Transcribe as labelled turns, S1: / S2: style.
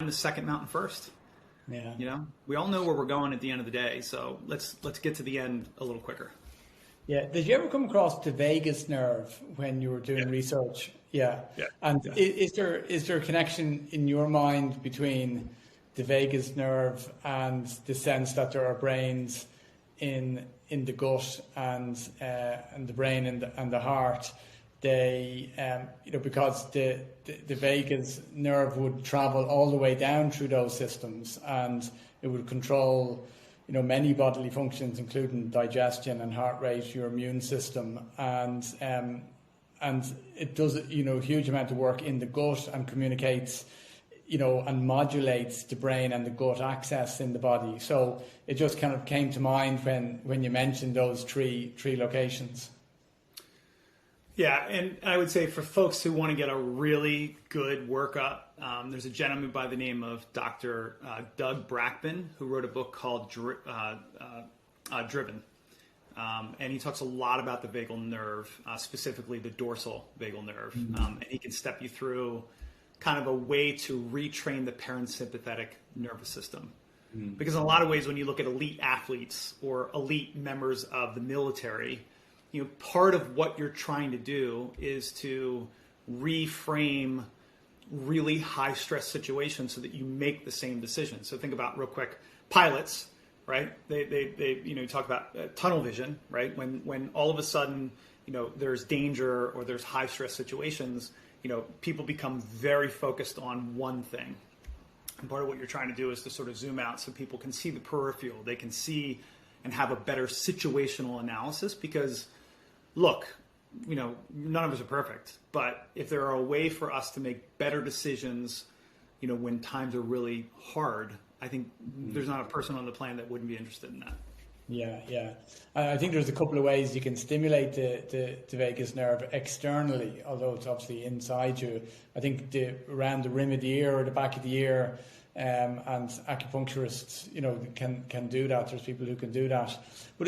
S1: the second mountain first.
S2: Yeah.
S1: You know, we all know where we're going at the end of the day, so let's get to the end a little quicker.
S2: Yeah. Did you ever come across the vagus nerve when you were doing research? Yeah.
S1: Yeah.
S2: And
S1: Yeah.
S2: is there a connection in your mind between the vagus nerve and the sense that there are brains in the gut and the brain and the heart? They, because the vagus nerve would travel all the way down through those systems, and it would control, many bodily functions, including digestion and heart rate, your immune system, and it does, a huge amount of work in the gut and communicates, and modulates the brain and the gut axis in the body. So it just kind of came to mind when you mentioned those three locations.
S1: Yeah, and I would say for folks who want to get a really good workup, there's a gentleman by the name of Dr. Doug Brackman who wrote a book called Driven. And he talks a lot about the vagal nerve, specifically the dorsal vagal nerve. And he can step you through kind of a way to retrain the parasympathetic nervous system. Because in a lot of ways, when you look at elite athletes or elite members of the military, part of what you're trying to do is to reframe really high stress situations so that you make the same decision. So think about real quick, pilots, right? They talk about tunnel vision, right? When all of a sudden, there's danger or there's high stress situations, people become very focused on one thing. And part of what you're trying to do is to sort of zoom out so people can see the peripheral. They can see and have a better situational analysis because, look, none of us are perfect, but if there are a way for us to make better decisions, when times are really hard, I think there's not a person on the planet that wouldn't be interested in that.
S2: Yeah. I think there's a couple of ways you can stimulate the vagus nerve externally, although it's obviously inside you. I think around the rim of the ear or the back of the ear, and acupuncturists, can do that. There's people who can do that. But